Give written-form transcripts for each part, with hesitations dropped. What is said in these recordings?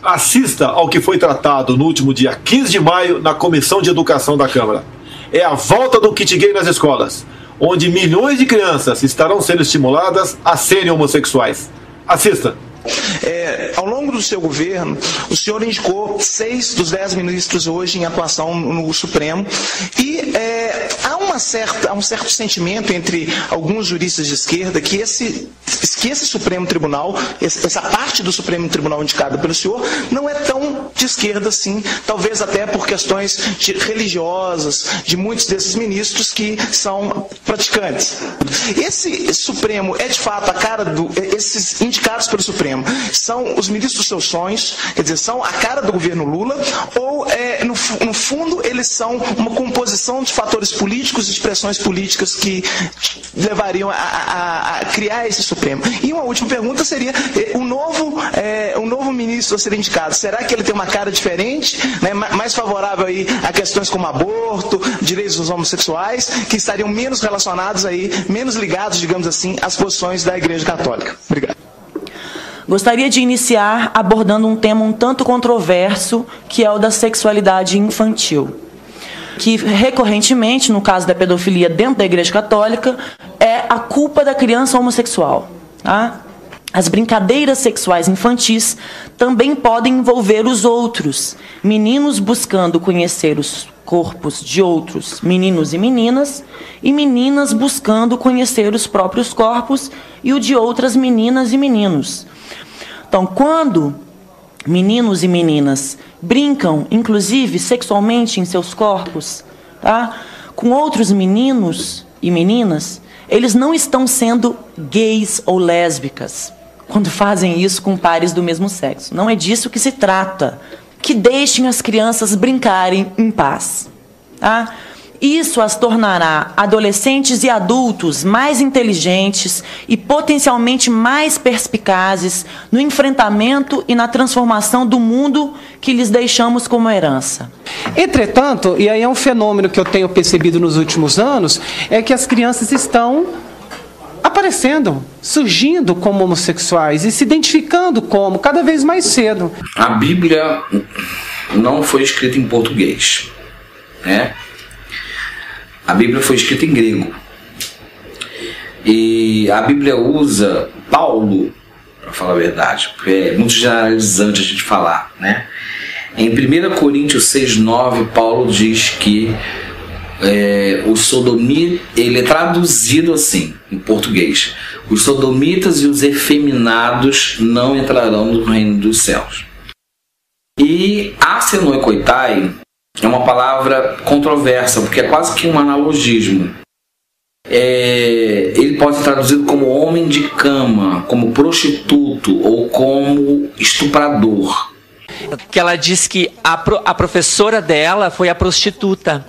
Assista ao que foi tratado no último dia 15 de maio na Comissão de Educação da Câmara. É a volta do kit gay nas escolas, onde milhões de crianças estarão sendo estimuladas a serem homossexuais. Assista. Ao longo do seu governo, o senhor indicou 6 dos 10 ministros hoje em atuação no Supremo e há um certo sentimento entre alguns juristas de esquerda que esse Supremo Tribunal, essa parte do Supremo Tribunal indicada pelo senhor, não é tão de esquerda assim, talvez até por questões religiosas de muitos desses ministros que são praticantes. Esse Supremo é de fato a cara esses indicados pelo Supremo são os ministros dos seus sonhos, quer dizer, são a cara do governo Lula, ou no fundo eles são uma composição de fatores políticos e de pressões políticas que levariam a criar esse Supremo? E uma última pergunta seria, o novo ministro a ser indicado, será que ele tem uma cara diferente, né, mais favorável aí a questões como aborto, direitos dos homossexuais, que estariam menos relacionados aí, menos ligados, digamos assim, às posições da Igreja Católica? Obrigado. Gostaria de iniciar abordando um tema um tanto controverso, que é o da sexualidade infantil, que recorrentemente, no caso da pedofilia dentro da Igreja Católica, é a culpa da criança homossexual. Tá? As brincadeiras sexuais infantis também podem envolver os outros, meninos buscando conhecer os corpos de outros meninos e meninas, e meninas buscando conhecer os próprios corpos e o de outras meninas e meninos. Então, quando meninos e meninas brincam, inclusive sexualmente em seus corpos, tá, com outros meninos e meninas, eles não estão sendo gays ou lésbicas quando fazem isso com pares do mesmo sexo. Não é disso que se trata. Que deixem as crianças brincarem em paz. Tá? Isso as tornará adolescentes e adultos mais inteligentes e potencialmente mais perspicazes no enfrentamento e na transformação do mundo que lhes deixamos como herança. Entretanto, e aí é um fenômeno que eu tenho percebido nos últimos anos, é que as crianças estão aparecendo, surgindo como homossexuais e se identificando como cada vez mais cedo. A Bíblia não foi escrita em português, né? A Bíblia foi escrita em grego. E a Bíblia usa Paulo, para falar a verdade, porque é muito generalizante a gente falar, né? Em 1 Coríntios 6,9, Paulo diz que o sodomita, ele é traduzido assim, em português: os sodomitas e os efeminados não entrarão no reino dos céus. E asenoi coitai é uma palavra controversa, porque é quase que um analogismo. Ele pode ser traduzido como homem de cama, como prostituto ou como estuprador. Que ela diz que a professora dela foi a prostituta.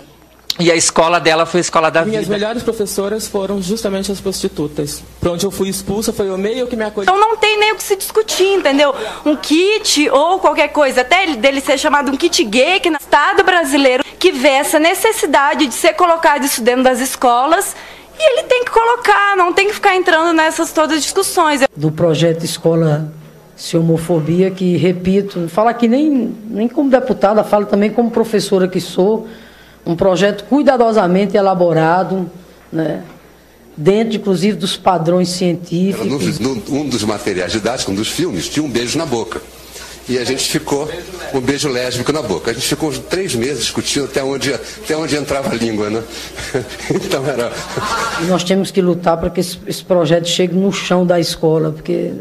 E a escola dela foi a escola da vida. Minhas melhores professoras foram justamente as prostitutas. Por onde eu fui expulsa foi o meio que me acolheu. Então não tem nem o que se discutir, entendeu? Um kit ou qualquer coisa, até dele ser chamado um kit gay, que no Estado brasileiro que vê essa necessidade de ser colocado isso dentro das escolas, e ele tem que colocar, não tem que ficar entrando nessas todas discussões. Do projeto Escola Sem Homofobia, que, repito, falo aqui nem como deputada, falo também como professora que sou, um projeto cuidadosamente elaborado, né, dentro, inclusive, dos padrões científicos. Um dos materiais didáticos, um dos filmes, tinha um beijo na boca. E a gente ficou, um beijo lésbico na boca. A gente ficou 3 meses discutindo até onde entrava a língua, né? Então era... Nós temos que lutar para que esse projeto chegue no chão da escola, porque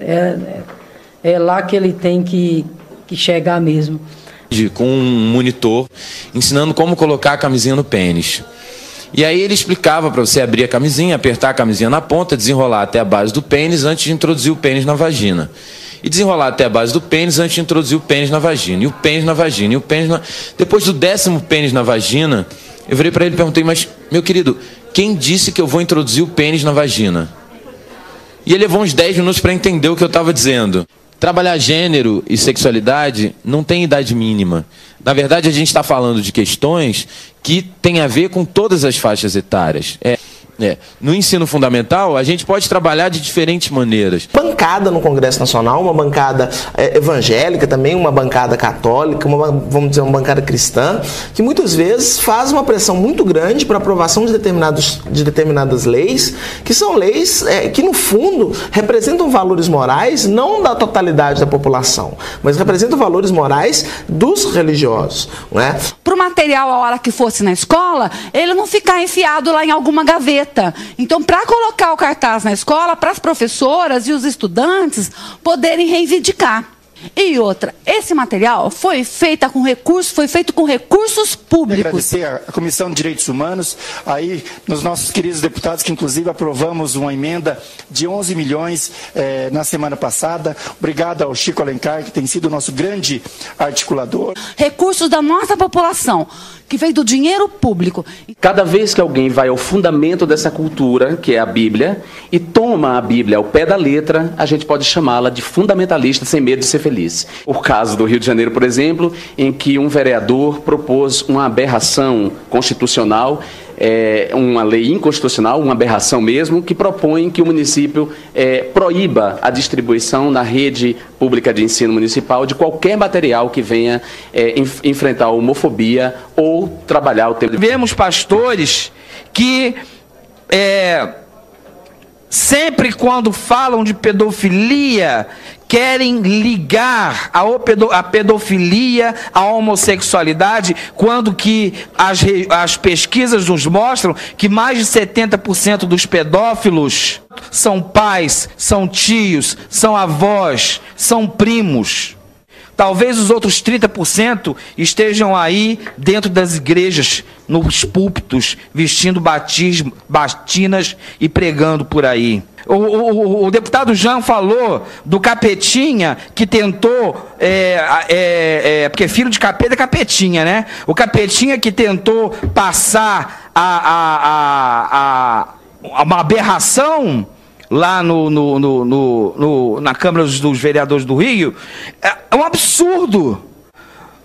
é lá que ele tem que chegar mesmo. Com um monitor ensinando como colocar a camisinha no pênis. E aí ele explicava para você abrir a camisinha, apertar a camisinha na ponta, desenrolar até a base do pênis antes de introduzir o pênis na vagina. E desenrolar até a base do pênis antes de introduzir o pênis na vagina. E o pênis na vagina, e o pênis na... Depois do 10º pênis na vagina, eu virei para ele e perguntei: mas, meu querido, quem disse que eu vou introduzir o pênis na vagina? E ele levou uns 10 minutos para entender o que eu estava dizendo. Trabalhar gênero e sexualidade não tem idade mínima. Na verdade, a gente está falando de questões que têm a ver com todas as faixas etárias. No ensino fundamental, a gente pode trabalhar de diferentes maneiras. Bancada no Congresso Nacional, uma bancada evangélica também, uma bancada católica, vamos dizer, uma bancada cristã, que muitas vezes faz uma pressão muito grande para a aprovação de determinadas leis, que são leis que, no fundo, representam valores morais, não da totalidade da população, mas representam valores morais dos religiosos. Não é? Para o material, a hora que fosse na escola, ele não ficar enfiado lá em alguma gaveta. Então, para colocar o cartaz na escola, para as professoras e os estudantes poderem reivindicar. E outra, esse material foi feito com recursos públicos. Agradecer à Comissão de Direitos Humanos, aí nos nossos queridos deputados, que inclusive aprovamos uma emenda de 11 milhões na semana passada. Obrigado ao Chico Alencar, que tem sido o nosso grande articulador. Recursos da nossa população, que veio do dinheiro público. Cada vez que alguém vai ao fundamento dessa cultura, que é a Bíblia, e toma a Bíblia ao pé da letra, a gente pode chamá-la de fundamentalista sem medo de ser feliz. O caso do Rio de Janeiro, por exemplo, em que um vereador propôs uma aberração constitucional, uma lei inconstitucional, uma aberração mesmo, que propõe que o município proíba a distribuição na rede pública de ensino municipal de qualquer material que venha enfrentar a homofobia ou trabalhar o tema. Vemos pastores que sempre quando falam de pedofilia, querem ligar a pedofilia à homossexualidade, quando que as pesquisas nos mostram que mais de 70% dos pedófilos são pais, são tios, são avós, são primos. Talvez os outros 30% estejam aí dentro das igrejas, nos púlpitos, vestindo batinas e pregando por aí. O deputado Jean falou do capetinha que tentou, porque filho de capeta é capetinha, né? O capetinha que tentou passar uma aberração lá na Câmara dos Vereadores do Rio. É um absurdo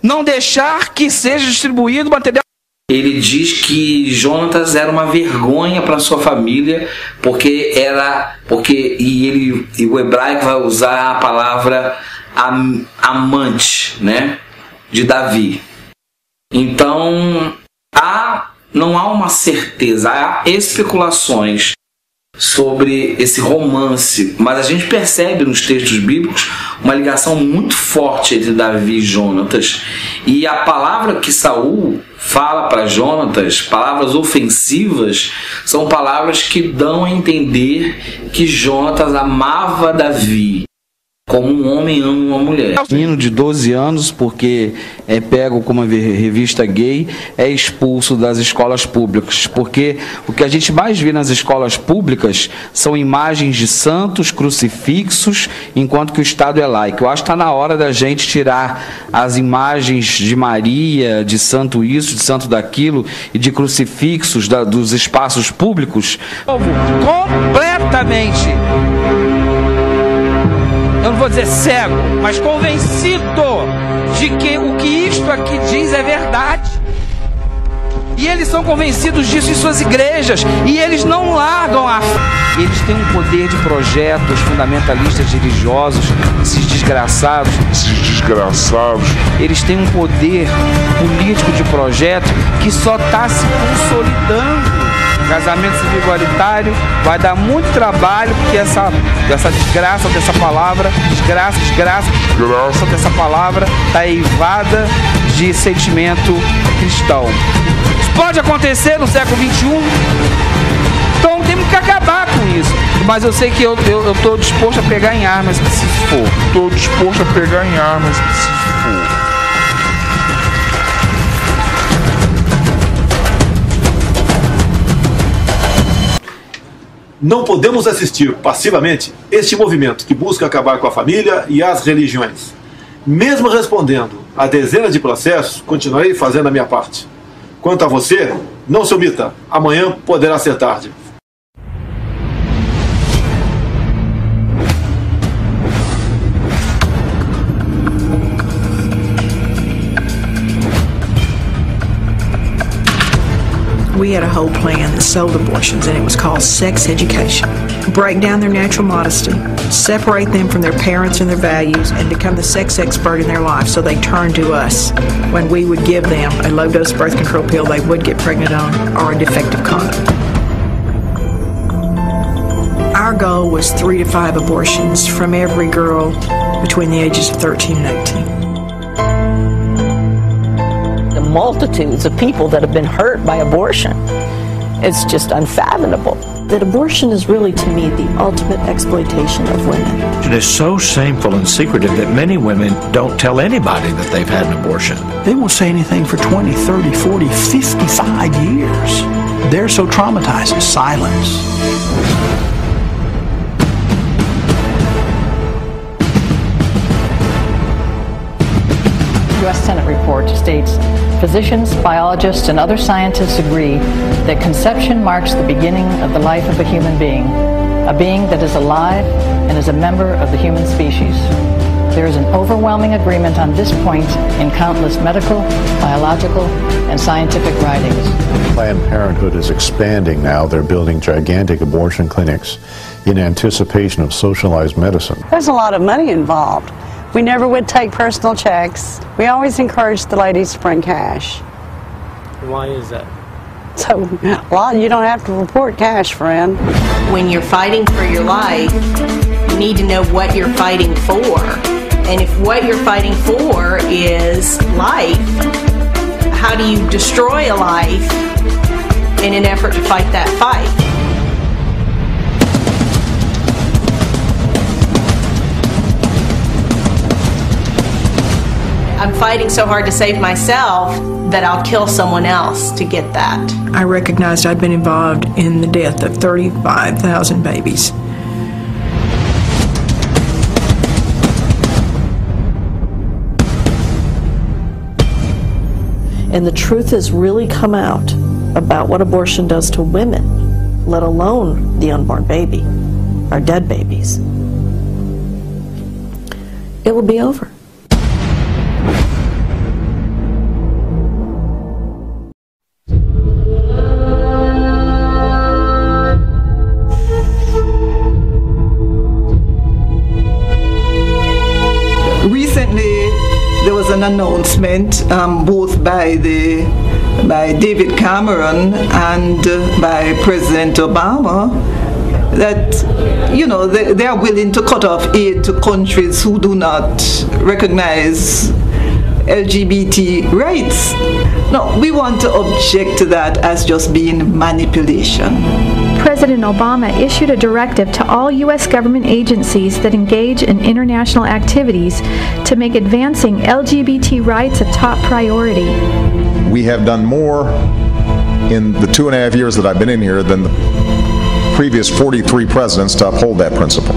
não deixar que seja distribuído material. Ele diz que Jonatas era uma vergonha para sua família, e o hebraico vai usar a palavra amante, né, de Davi. Então, não há uma certeza, há especulações sobre esse romance, mas a gente percebe nos textos bíblicos uma ligação muito forte entre Davi e Jonatas, e a palavra que Saul fala para Jonatas, palavras ofensivas, são palavras que dão a entender que Jonatas amava Davi como um homem ama uma mulher. Menino de 12 anos, porque é pego com uma revista gay, é expulso das escolas públicas, porque o que a gente mais vê nas escolas públicas são imagens de santos, crucifixos, enquanto que o Estado é laico. Eu acho que está na hora da gente tirar as imagens de Maria, de santo isso, de santo daquilo, e de crucifixos dos espaços públicos. Completamente, eu não vou dizer cego, mas convencido de que o que isto aqui diz é verdade. E eles são convencidos disso em suas igrejas, e eles não largam a fé. Eles têm um poder de projetos fundamentalistas religiosos, esses desgraçados. Eles têm um poder político de projeto que só está se consolidando. Casamento civil igualitário vai dar muito trabalho, porque essa desgraça dessa palavra, desgraça dessa palavra está eivada de sentimento cristão. Isso pode acontecer no século XXI, então temos que acabar com isso. Mas eu sei que eu estou disposto a pegar em armas se for. Não podemos assistir passivamente este movimento que busca acabar com a família e as religiões. Mesmo respondendo a dezenas de processos, continuarei fazendo a minha parte. Quanto a você, não se omita. Amanhã poderá ser tarde. O we had a whole plan that sold abortions, and it was called sex education. Break down their natural modesty, separate them from their parents and their values, and become the sex expert in their life so they turn to us when we would give them a low-dose birth control pill they would get pregnant on or a defective condom. Our goal was 3 to 5 abortions from every girl between the ages of 13 and 18. The multitudes of people that have been hurt by abortion, it's just unfathomable. That abortion is really, to me, the ultimate exploitation of women. It is so shameful and secretive that many women don't tell anybody that they've had an abortion. They won't say anything for 20, 30, 40, 55 years. They're so traumatized. Silence. U.S. Senate report states, physicians, biologists, and other scientists agree that conception marks the beginning of the life of a human being, a being that is alive and is a member of the human species. There is an overwhelming agreement on this point in countless medical, biological, and scientific writings. Planned Parenthood is expanding now. They're building gigantic abortion clinics in anticipation of socialized medicine. There's a lot of money involved. We never would take personal checks. We always encouraged the ladies to bring cash. Why is that? So, well, you don't have to report cash, friend. When you're fighting for your life, you need to know what you're fighting for. And if what you're fighting for is life, how do you destroy a life in an effort to fight that fight? I'm fighting so hard to save myself that I'll kill someone else to get that. I recognized I'd been involved in the death of 35,000 babies. And the truth has really come out about what abortion does to women, let alone the unborn baby, or dead babies. It will be over. Recently, there was an announcement both by David Cameron and by President Obama that, you know, they are willing to cut off aid to countries who do not recognize LGBT rights. No, we want to object to that as just being manipulation. President Obama issued a directive to all U.S. government agencies that engage in international activities to make advancing LGBT rights a top priority. We have done more in the 2.5 years that I've been in here than the previous 43 presidents to uphold that principle.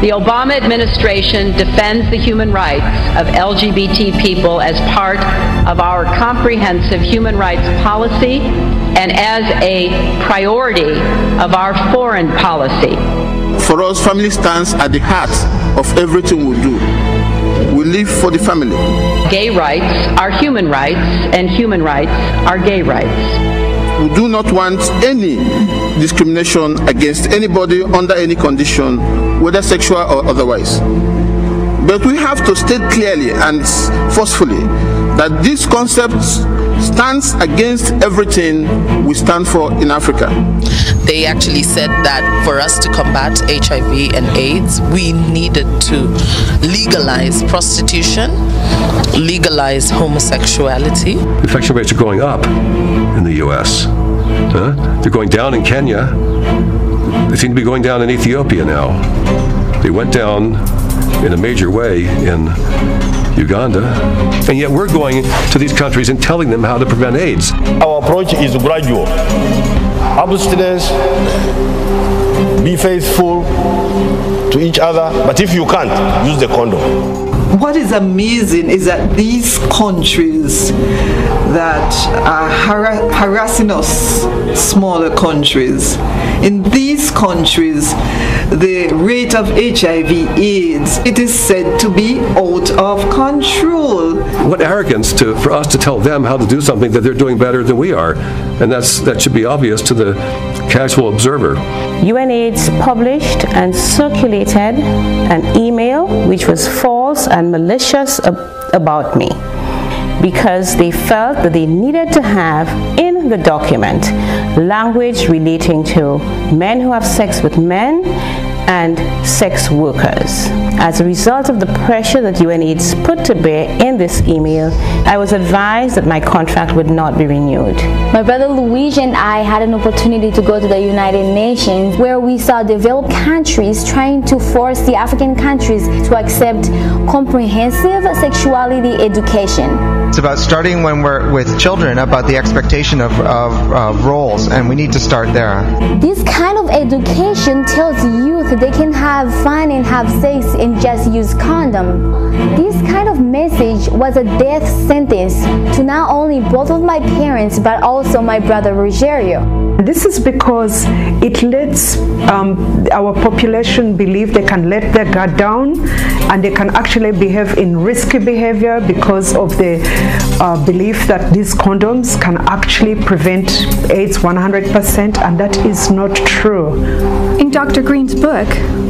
The Obama administration defends the human rights of LGBT people as part of our comprehensive human rights policy and as a priority of our foreign policy. For us, family stands at the heart of everything we do. We live for the family. Gay rights are human rights, and human rights are gay rights. We do not want any discrimination against anybody under any condition, whether sexual or otherwise. But we have to state clearly and forcefully that this concept stands against everything we stand for in Africa. They actually said that for us to combat HIV and AIDS, we needed to legalize prostitution, legalize homosexuality. Infection rates are going up in the U.S. They're going down in Kenya. They seem to be going down in Ethiopia now. They went down in a major way in Uganda, and yet we're going to these countries and telling them how to prevent AIDS. Our approach is gradual. Abstinence, be faithful to each other, but if you can't, use the condom. what is amazing is that these countries that are harassing us, smaller countries, in these countries, the rate of HIV/AIDS, it is said to be out of control. What arrogance for us to tell them how to do something that they're doing better than we are. And that should be obvious to the casual observer. UNAIDS published and circulated an email which was false and malicious about me, because they felt that they needed to have in the document language relating to men who have sex with men and sex workers. As a result of the pressure that UNAIDS put to bear in this email, I was advised that my contract would not be renewed. My brother Luigi and I had an opportunity to go to the United Nations, where we saw developed countries trying to force the African countries to accept comprehensive sexuality education. It's about starting when we're with children, about the expectation of roles, and we need to start there. This kind of education tells youth they can have fun and have sex and just use condom. This kind of message was a death sentence to not only both of my parents but also my brother Rogerio. This is because it lets our population believe they can let their guard down and they can actually behave in risky behavior because of the belief that these condoms can actually prevent AIDS 100%, and that is not true. In Dr. Green's book,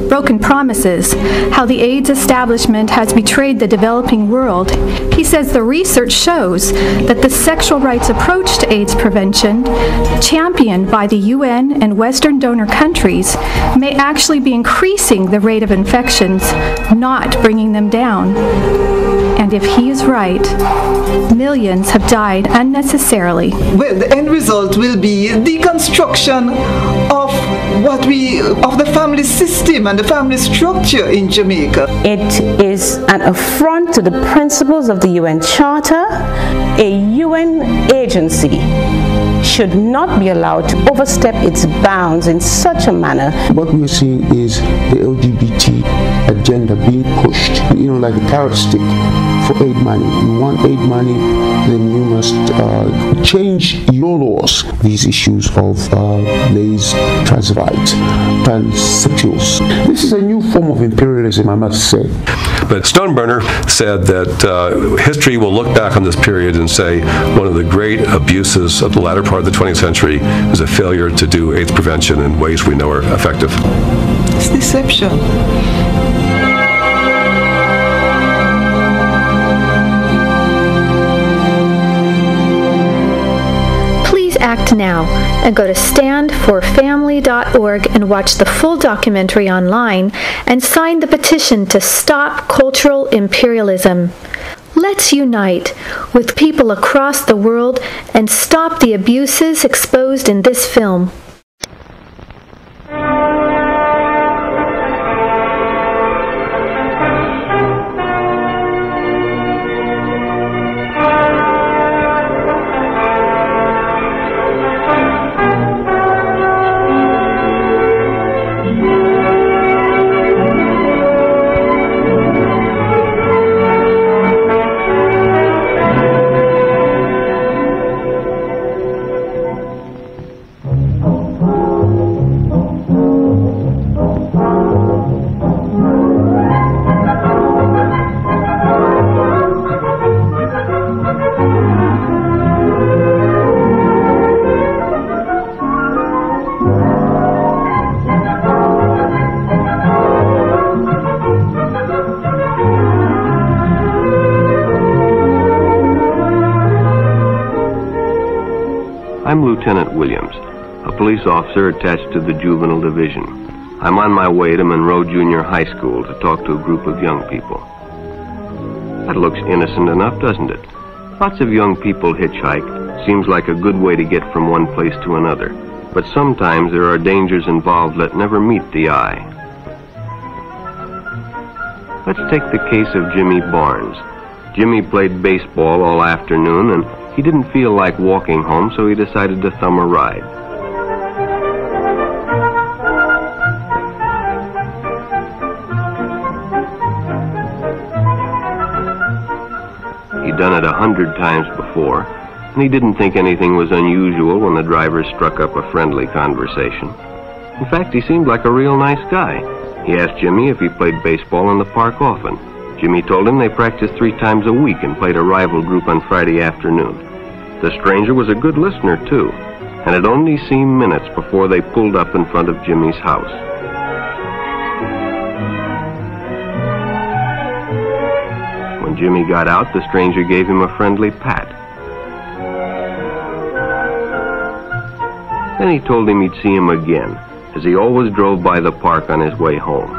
Broken Promises, How the AIDS Establishment Has Betrayed the Developing World, he says the research shows that the sexual rights approach to AIDS prevention, championed by the UN and Western donor countries, may actually be increasing the rate of infections, not bringing them down. And if he is right, millions have died unnecessarily. Well, the end result will be deconstruction of the family system and the family structure in Jamaica. It is an affront to the principles of the UN Charter. A UN agency should not be allowed to overstep its bounds in such a manner. What we're seeing is the LGBT agenda being pushed, like a carrot stick for aid money. You want aid money, then you must change your laws. These issues of gays, trans rights, transsexuals. This is a new form of imperialism, I must say. But Stoneburner said that history will look back on this period and say one of the great abuses of the latter part of the 20th century is a failure to do AIDS prevention in ways we know are effective. It's deception. Act now and go to standforfamily.org and watch the full documentary online and sign the petition to stop cultural imperialism. Let's unite with people across the world and stop the abuses exposed in this film. I'm Lieutenant Williams, a police officer attached to the Juvenile Division. I'm on my way to Monroe Junior High School to talk to a group of young people. That looks innocent enough, doesn't it? Lots of young people hitchhike. Seems like a good way to get from one place to another. But sometimes there are dangers involved that never meet the eye. Let's take the case of Jimmy Barnes. Jimmy played baseball all afternoon and he didn't feel like walking home, so he decided to thumb a ride. He'd done it 100 times before, and he didn't think anything was unusual when the driver struck up a friendly conversation. In fact, he seemed like a real nice guy. He asked Jimmy if he played baseball in the park often. Jimmy told him they practiced 3 times a week and played a rival group on Friday afternoon. The stranger was a good listener, too, and it only seemed minutes before they pulled up in front of Jimmy's house. When Jimmy got out, the stranger gave him a friendly pat. Then he told him he'd see him again, as he always drove by the park on his way home.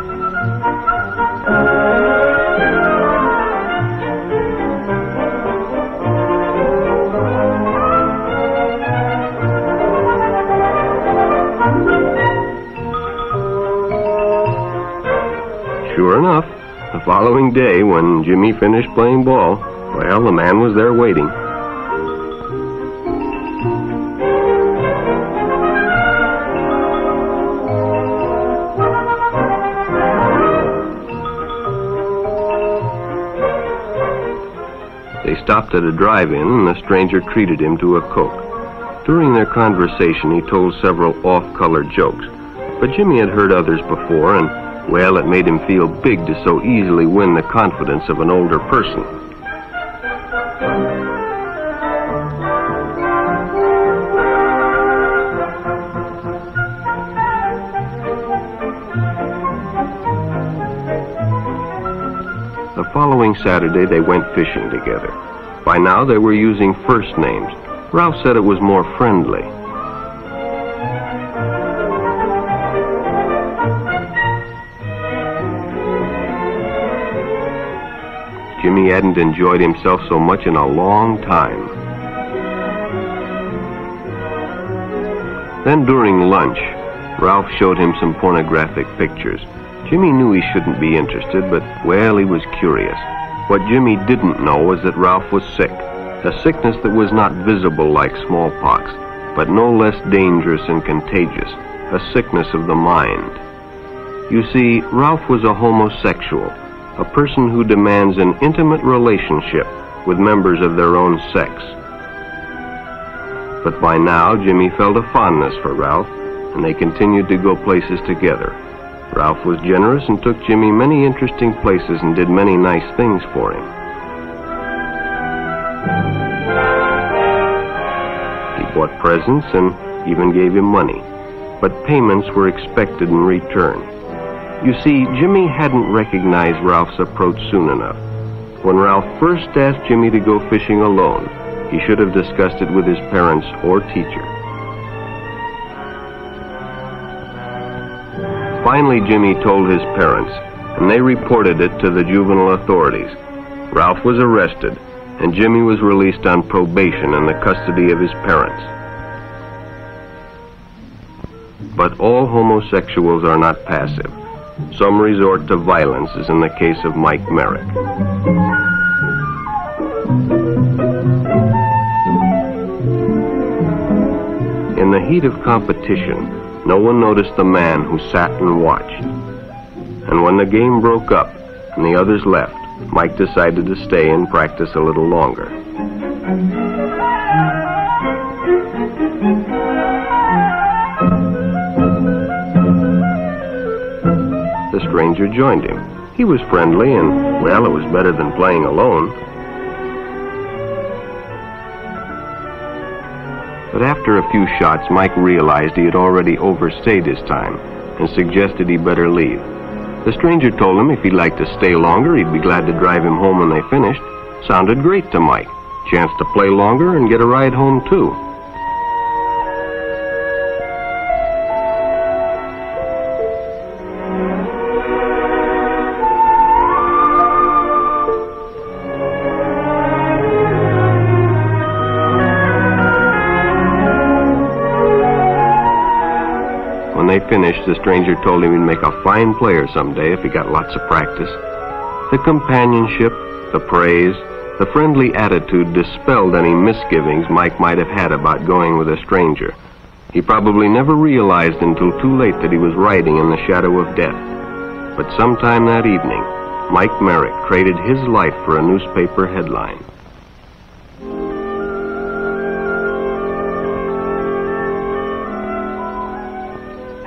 Sure enough, the following day, when Jimmy finished playing ball, well, the man was there waiting. They stopped at a drive-in, and the stranger treated him to a Coke. During their conversation, he told several off-color jokes, but Jimmy had heard others before, and well, it made him feel big to so easily win the confidence of an older person. The following Saturday, they went fishing together. By now, they were using first names. Ralph said it was more friendly. Jimmy hadn't enjoyed himself so much in a long time. Then during lunch, Ralph showed him some pornographic pictures. Jimmy knew he shouldn't be interested, but, well, he was curious. What Jimmy didn't know was that Ralph was sick, a sickness that was not visible like smallpox, but no less dangerous and contagious, a sickness of the mind. You see, Ralph was a homosexual, a person who demands an intimate relationship with members of their own sex. But by now, Jimmy felt a fondness for Ralph, and they continued to go places together. Ralph was generous and took Jimmy many interesting places and did many nice things for him. He bought presents and even gave him money, but payments were expected in return. You see, Jimmy hadn't recognized Ralph's approach soon enough. When Ralph first asked Jimmy to go fishing alone, he should have discussed it with his parents or teacher. Finally, Jimmy told his parents, and they reported it to the juvenile authorities. Ralph was arrested, and Jimmy was released on probation in the custody of his parents. But all homosexuals are not passive. Some resort to violence, as in the case of Mike Merrick. In the heat of competition, no one noticed the man who sat and watched. And when the game broke up and the others left, Mike decided to stay and practice a little longer. The stranger joined him. He was friendly and, well, it was better than playing alone. But after a few shots, Mike realized he had already overstayed his time and suggested he better leave. The stranger told him if he'd like to stay longer, he'd be glad to drive him home when they finished. Sounded great to Mike. Chance to play longer and get a ride home, too. When they finished, the stranger told him he'd make a fine player someday if he got lots of practice. The companionship, the praise, the friendly attitude dispelled any misgivings Mike might have had about going with a stranger. He probably never realized until too late that he was riding in the shadow of death. But sometime that evening, Mike Merrick traded his life for a newspaper headline.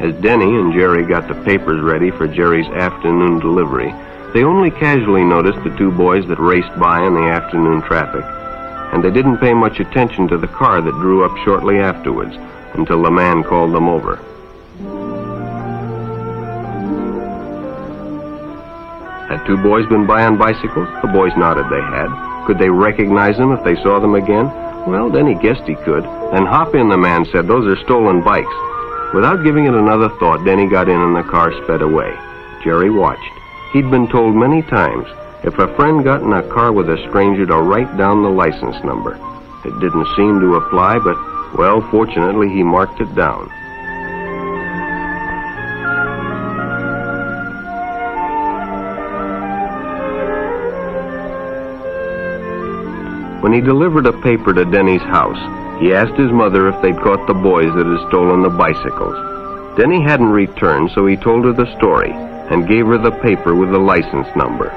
As Denny and Jerry got the papers ready for Jerry's afternoon delivery, they only casually noticed the two boys that raced by in the afternoon traffic, and they didn't pay much attention to the car that drew up shortly afterwards until the man called them over. Had two boys been by on bicycles? The boys nodded they had. Could they recognize them if they saw them again? Well, Denny guessed he could. Then hop in, the man said. Those are stolen bikes. Without giving it another thought, Denny got in and the car sped away. Jerry watched. He'd been told many times, if a friend got in a car with a stranger, to write down the license number. It didn't seem to apply, but, well, fortunately, he marked it down. When he delivered a paper to Denny's house, he asked his mother if they'd caught the boys that had stolen the bicycles. Denny hadn't returned, so he told her the story and gave her the paper with the license number.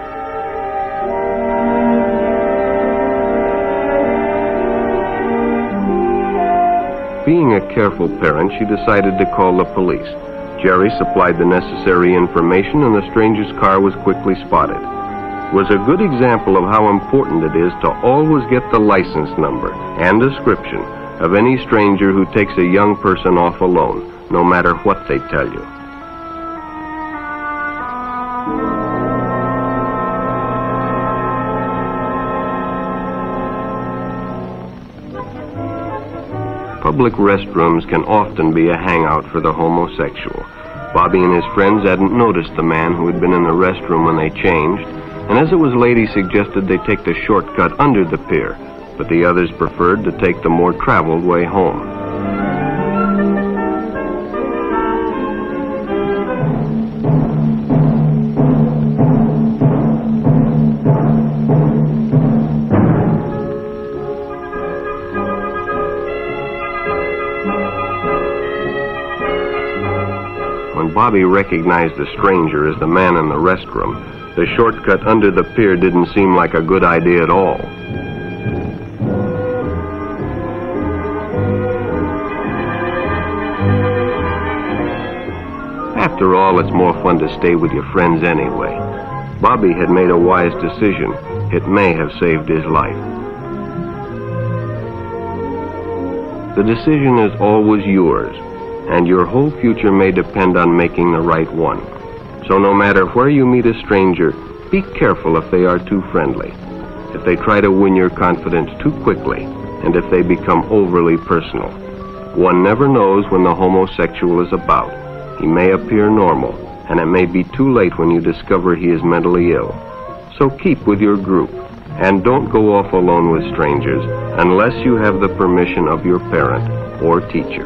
Being a careful parent, she decided to call the police. Jerry supplied the necessary information, and the stranger's car was quickly spotted. It was a good example of how important it is to always get the license number and description of any stranger who takes a young person off alone, no matter what they tell you. Public restrooms can often be a hangout for the homosexual. Bobby and his friends hadn't noticed the man who had been in the restroom when they changed, and as it was late, he suggested they take the shortcut under the pier, but the others preferred to take the more traveled way home. When Bobby recognized the stranger as the man in the restroom, the shortcut under the pier didn't seem like a good idea at all. After all, it's more fun to stay with your friends anyway. Bobby had made a wise decision. It may have saved his life. The decision is always yours, and your whole future may depend on making the right one. So no matter where you meet a stranger, be careful if they are too friendly, if they try to win your confidence too quickly, and if they become overly personal. One never knows when the homosexual is about. He may appear normal, and it may be too late when you discover he is mentally ill. So keep with your group, and don't go off alone with strangers unless you have the permission of your parent or teacher.